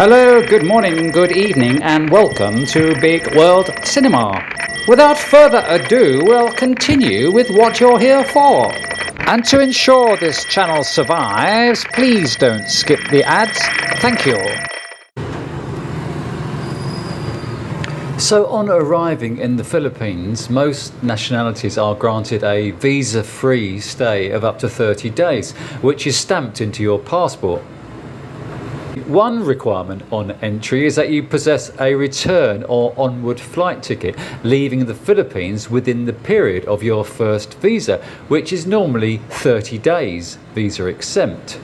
Hello, good morning, good evening, and welcome to Bigg World Cinema. Without further ado, we'll continue with what you're here for. And to ensure this channel survives, please don't skip the ads. Thank you. So on arriving in the Philippines, most nationalities are granted a visa-free stay of up to 30 days, which is stamped into your passport. One requirement on entry is that you possess a return or onward flight ticket leaving the Philippines within the period of your first visa, which is normally 30 days visa exempt.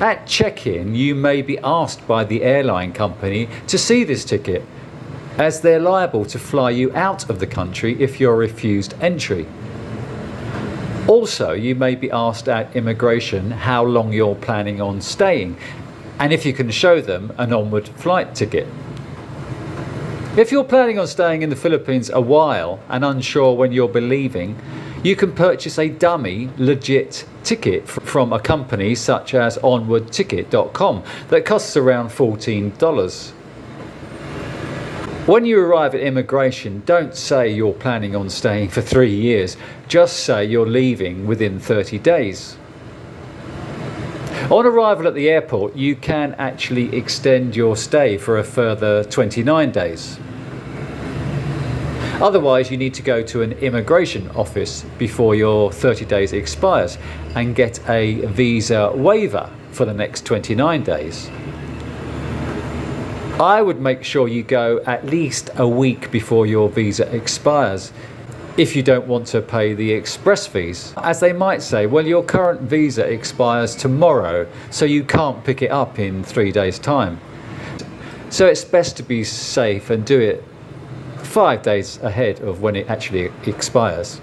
At check-in, you may be asked by the airline company to see this ticket, as they're liable to fly you out of the country if you're refused entry. Also, you may be asked at immigration how long you're planning on staying, and if you can show them an onward flight ticket. If you're planning on staying in the Philippines a while and unsure when you'll be leaving, you can purchase a dummy, legit ticket from a company such as onwardticket.com that costs around $14. When you arrive at immigration, don't say you're planning on staying for 3 years, just say you're leaving within 30 days. On arrival at the airport, you can actually extend your stay for a further 29 days. Otherwise, you need to go to an immigration office before your 30 days expires and get a visa waiver for the next 29 days. I would make sure you go at least a week before your visa expires if you don't want to pay the express fees. As they might say, well, your current visa expires tomorrow, so you can't pick it up in 3 days' time. So it's best to be safe and do it 5 days ahead of when it actually expires.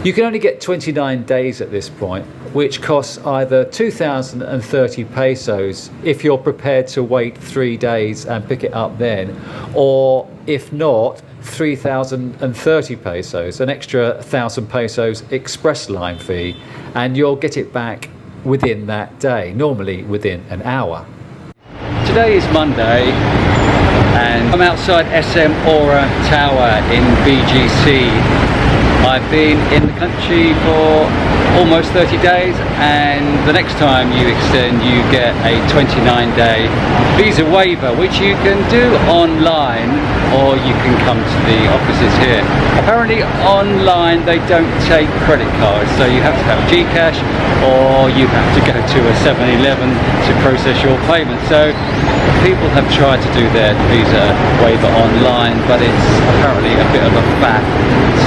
You can only get 29 days at this point, which costs either 2,030 pesos if you're prepared to wait 3 days and pick it up then, or if not, 3,030 pesos, an extra 1,000 pesos express line fee, and you'll get it back within that day, normally within an hour. Today is Monday and I'm outside SM Aura Tower in BGC. I've been in the country for almost 30 days, and the next time you extend you get a 29-day visa waiver, which you can do online or you can come to the offices here. Apparently online they don't take credit cards, so you have to have GCash or you have to go to a 7-Eleven to process your payment. So people have tried to do their visa waiver online, but it's apparently a bit of a faff.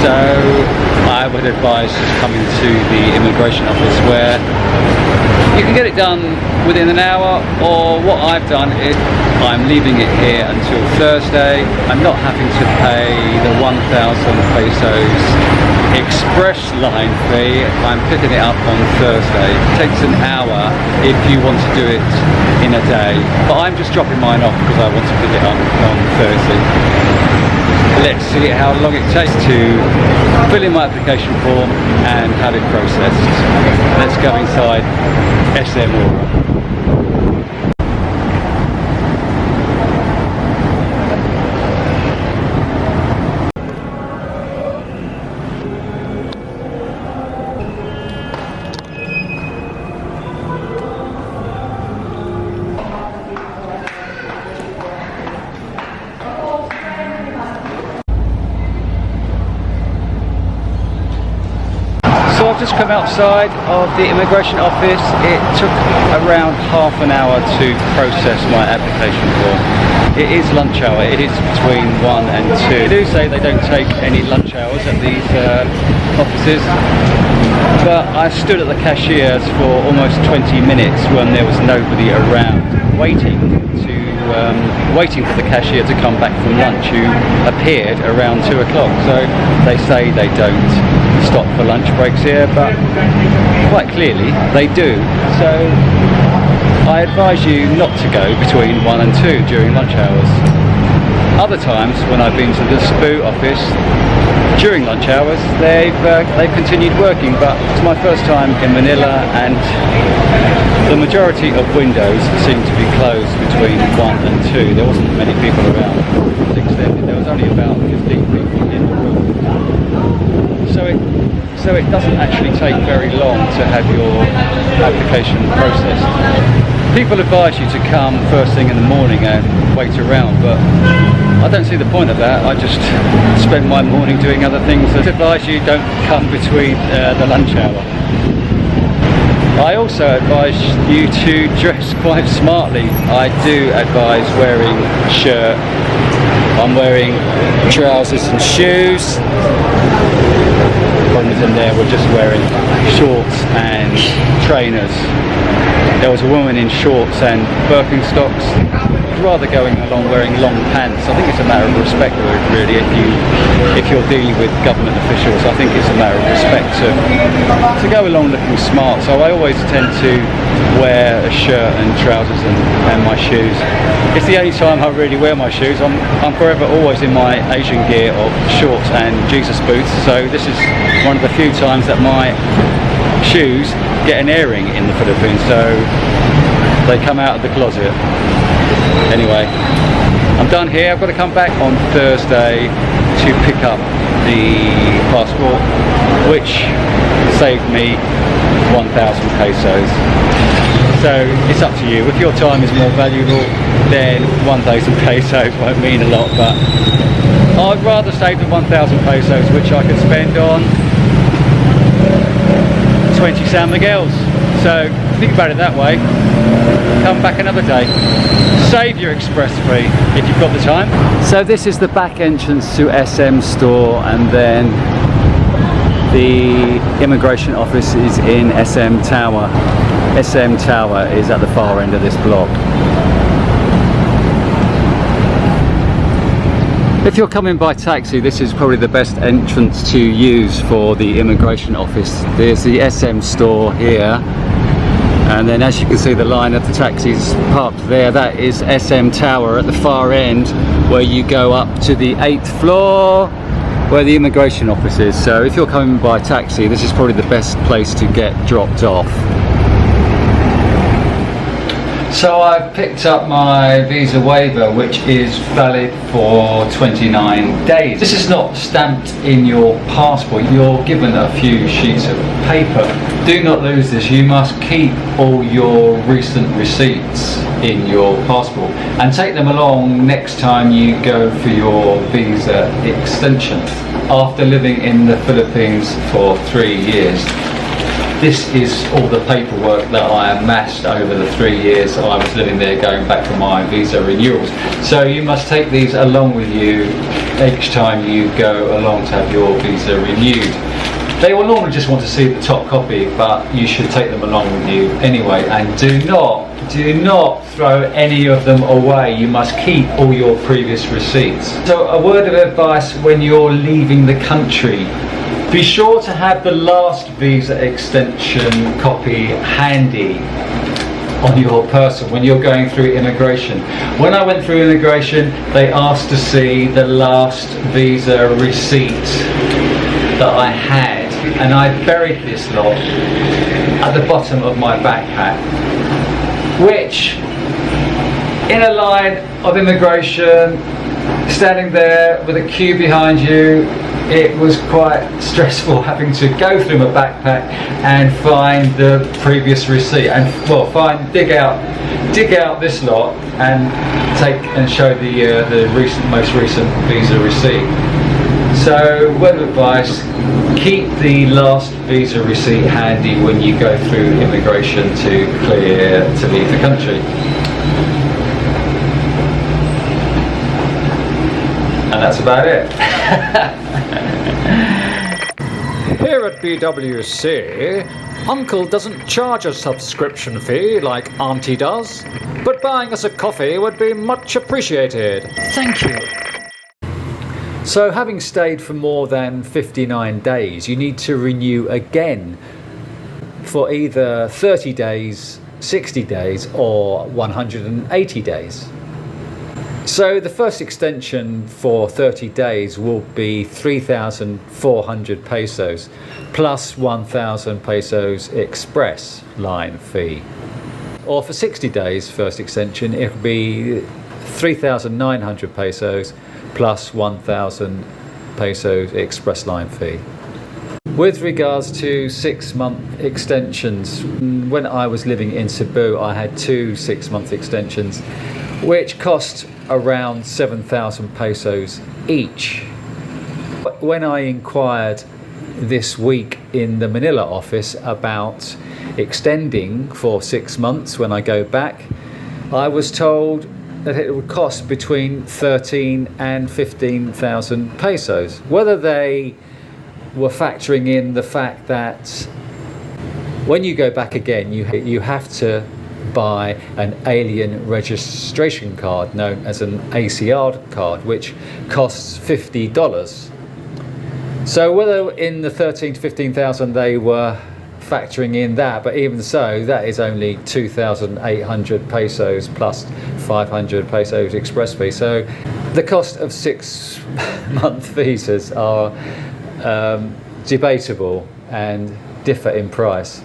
So I would advise just coming to the immigration office, where you can get it done within an hour, or what I've done is I'm leaving it here until Thursday. I'm not having to pay the 1,000 pesos express line fee. I'm picking it up on Thursday. It takes an hour if you want to do it in a day, but I'm just dropping mine off because I want to pick it up on Thursday. Let's see how long it takes to fill in my application form and have it processed. Let's go inside SM Aura. So I've just come outside of the immigration office. It took around half an hour to process my application form. It is lunch hour. It is between 1 and 2. They do say they don't take any lunch hours at these offices, but I stood at the cashiers for almost 20 minutes when there was nobody around, waiting for the cashier to come back from lunch, who appeared around 2 o'clock. So they say they don't stop for lunch breaks here, but quite clearly they do. So I advise you not to go between 1 and 2 during lunch hours. Other times when I've been to the SPU office during lunch hours, they've continued working, but it's my first time in Manila, and the majority of windows seem to be closed between 1 and 2. There wasn't many people around. There was only about 15 people in the room. So it doesn't actually take very long to have your application processed. People advise you to come first thing in the morning and wait around, but I don't see the point of that. I just spend my morning doing other things. I advise you don't come between the lunch hour. I also advise you to dress quite smartly. I do advise wearing a shirt. I'm wearing trousers and shoes. Others in there were just wearing shorts and trainers. There was a woman in shorts and Birkenstocks. I'd rather going along wearing long pants. I think it's a matter of respect, really. If you're dealing with government officials, I think it's a matter of respect to go along looking smart. So I always tend to wear a shirt and trousers and my shoes. It's the only time I really wear my shoes. I'm forever always in my Asian gear of shorts and Jesus boots. So this is one of the few times that my shoes get an airing in the Philippines, so they come out of the closet. Anyway, I'm done here. I've got to come back on Thursday to pick up the passport, which saved me 1,000 pesos. So it's up to you. If your time is more valuable, then 1,000 pesos won't mean a lot, but I'd rather save the 1,000 pesos, which I could spend on 20 San Miguel's. So think about it that way. Come back another day. Save your express fee if you've got the time. So this is the back entrance to SM store, and then the immigration office is in SM Tower. SM Tower is at the far end of this block. If you're coming by taxi, this is probably the best entrance to use for the immigration office. There's the SM store here, and then as you can see the line of the taxis parked there, that is SM Tower at the far end, where you go up to the 8th floor where the immigration office is. So if you're coming by taxi, this is probably the best place to get dropped off. So I've picked up my visa waiver, which is valid for 29 days. This is not stamped in your passport. You're given a few sheets of paper. Do not lose this. You must keep all your recent receipts in your passport and take them along next time you go for your visa extension. After living in the Philippines for 3 years, this is all the paperwork that I amassed over the 3 years I was living there, going back for my visa renewals. So you must take these along with you each time you go along to have your visa renewed. They will normally just want to see the top copy, but you should take them along with you anyway, and do not throw any of them away. You must keep all your previous receipts. So a word of advice when you're leaving the country: be sure to have the last visa extension copy handy on your person when you're going through immigration. When I went through immigration, they asked to see the last visa receipt that I had, and I buried this lot at the bottom of my backpack, which, in a line of immigration, standing there with a queue behind you, it was quite stressful having to go through my backpack and find the previous receipt, and dig out this lot and show the most recent visa receipt. So word of advice: keep the last visa receipt handy when you go through immigration to leave the country. And that's about it. Here at BWC, Uncle doesn't charge a subscription fee like Auntie does, but buying us a coffee would be much appreciated. Thank you. So having stayed for more than 59 days, you need to renew again for either 30 days, 60 days or 180 days. So the first extension for 30 days will be 3,400 pesos plus 1,000 pesos express line fee. Or for 60 days first extension, it will be 3,900 pesos plus 1,000 pesos express line fee. With regards to 6-month extensions, when I was living in Cebu, I had 2 6-month extensions, which cost around 7,000 pesos each. When I inquired this week in the Manila office about extending for 6 months when I go back, I was told that it would cost between 13 and 15,000 pesos. Whether they were factoring in the fact that when you go back again, you have to buy an alien registration card known as an ACR card, which costs $50. So whether in the 13 to 15,000 they were factoring in that, but even so, that is only 2,800 pesos plus 500 pesos express fee. So the cost of 6-month visas are debatable and differ in price.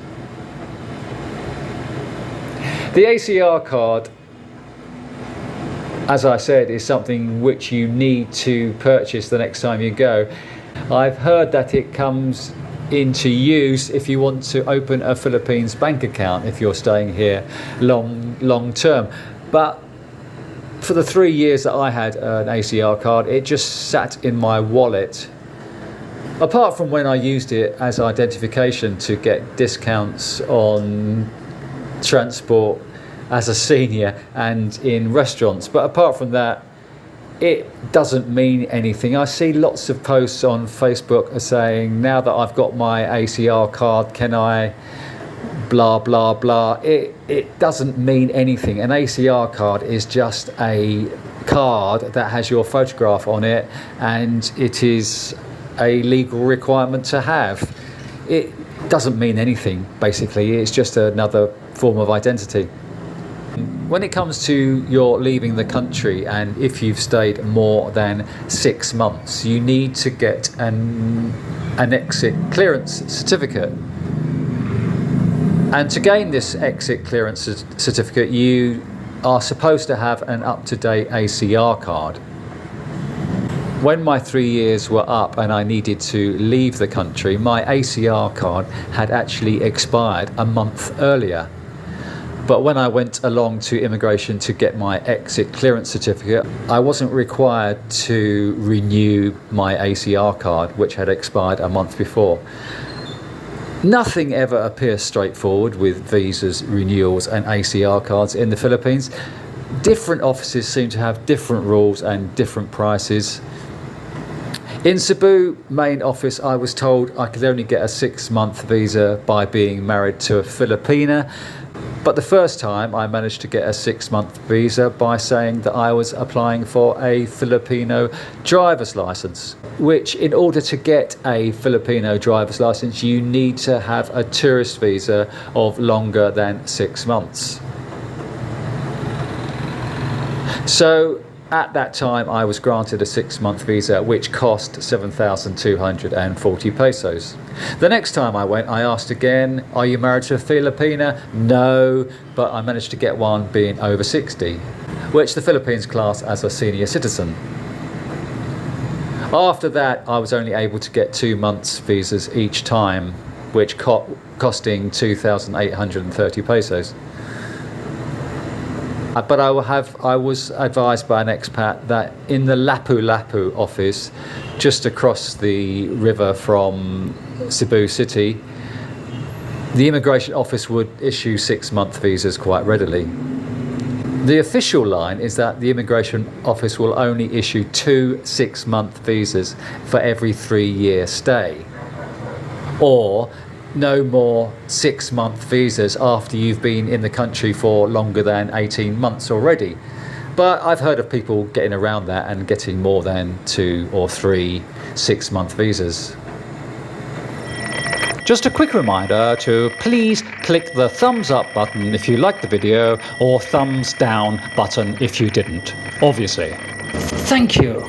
The ACR card, as I said, is something which you need to purchase the next time you go. I've heard that it comes into use if you want to open a Philippines bank account if you're staying here long term. But for the 3 years that I had an ACR card, it just sat in my wallet. Apart from when I used it as identification to get discounts on transport as a senior and in restaurants, but apart from that, it doesn't mean anything. I see lots of posts on Facebook saying, now that I've got my ACR card, can I blah blah blah. It doesn't mean anything. An ACR card is just a card that has your photograph on it, and it is a legal requirement to have. It doesn't mean anything, basically. It's just another form of identity. When it comes to your leaving the country, and if you've stayed more than 6 months, you need to get an exit clearance certificate. And to gain this exit clearance certificate, you are supposed to have an up-to-date ACR card. When my 3 years were up and I needed to leave the country, my ACR card had actually expired a month earlier. But when I went along to immigration to get my exit clearance certificate, I wasn't required to renew my ACR card, which had expired a month before. Nothing ever appears straightforward with visas, renewals and ACR cards in the Philippines. Different offices seem to have different rules and different prices. In Cebu main office, I was told I could only get a 6-month visa by being married to a Filipina. But the first time I managed to get a 6-month visa by saying that I was applying for a Filipino driver's license, which in order to get a Filipino driver's license, you need to have a tourist visa of longer than 6 months. So at that time, I was granted a 6-month visa, which cost 7,240 pesos. The next time I went, I asked again, are you married to a Filipina? No, but I managed to get one being over 60, which the Philippines class as a senior citizen. After that, I was only able to get 2 months visas each time, which costing 2,830 pesos. But I was advised by an expat that in the Lapu-Lapu office, just across the river from Cebu City, the immigration office would issue 6-month visas quite readily. The official line is that the immigration office will only issue 2 6-month visas for every 3-year stay, or no more 6-month visas after you've been in the country for longer than 18 months already. But I've heard of people getting around that and getting more than 2 or 3 6-month visas. Just a quick reminder to please click the thumbs up button if you liked the video, or thumbs down button if you didn't, obviously. Thank you.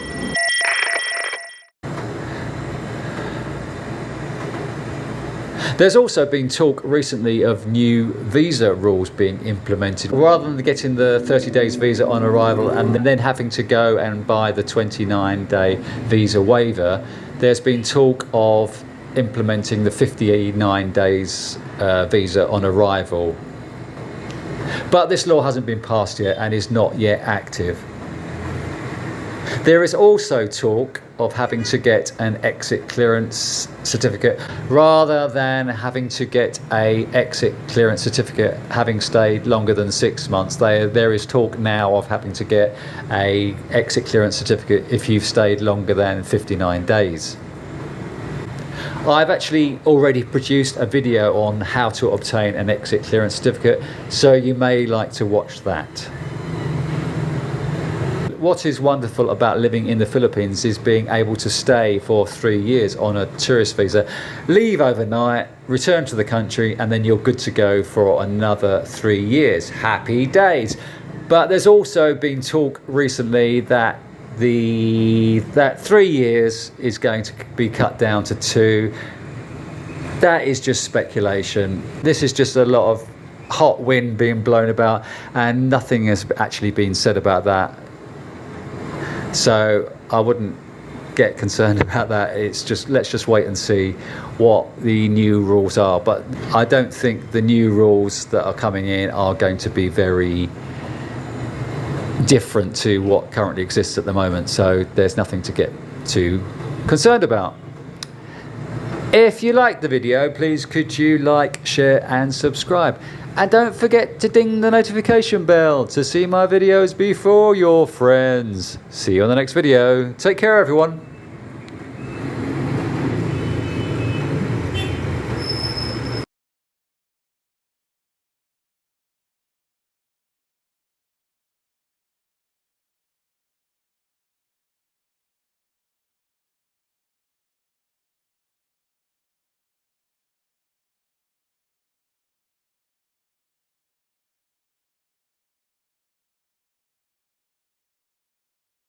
There's also been talk recently of new visa rules being implemented. Rather than getting the 30 days visa on arrival and then having to go and buy the 29-day visa waiver, there's been talk of implementing the 59 days visa on arrival. But this law hasn't been passed yet and is not yet active. There is also talk of having to get an exit clearance certificate rather than having to get a exit clearance certificate having stayed longer than 6 months. There is talk now of having to get a exit clearance certificate if you've stayed longer than 59 days. I've actually already produced a video on how to obtain an exit clearance certificate, so you may like to watch that. What is wonderful about living in the Philippines is being able to stay for 3 years on a tourist visa, leave overnight, return to the country, and then you're good to go for another 3 years. Happy days. But there's also been talk recently that 3 years is going to be cut down to 2. That is just speculation. This is just a lot of hot wind being blown about, and nothing has actually been said about that. So I wouldn't get concerned about that. It's just, let's just wait and see what the new rules are. But I don't think the new rules that are coming in are going to be very different to what currently exists at the moment. So there's nothing to get too concerned about. If you liked the video, please could you like, share and subscribe. And don't forget to ding the notification bell to see my videos before your friends. See you on the next video. Take care, everyone.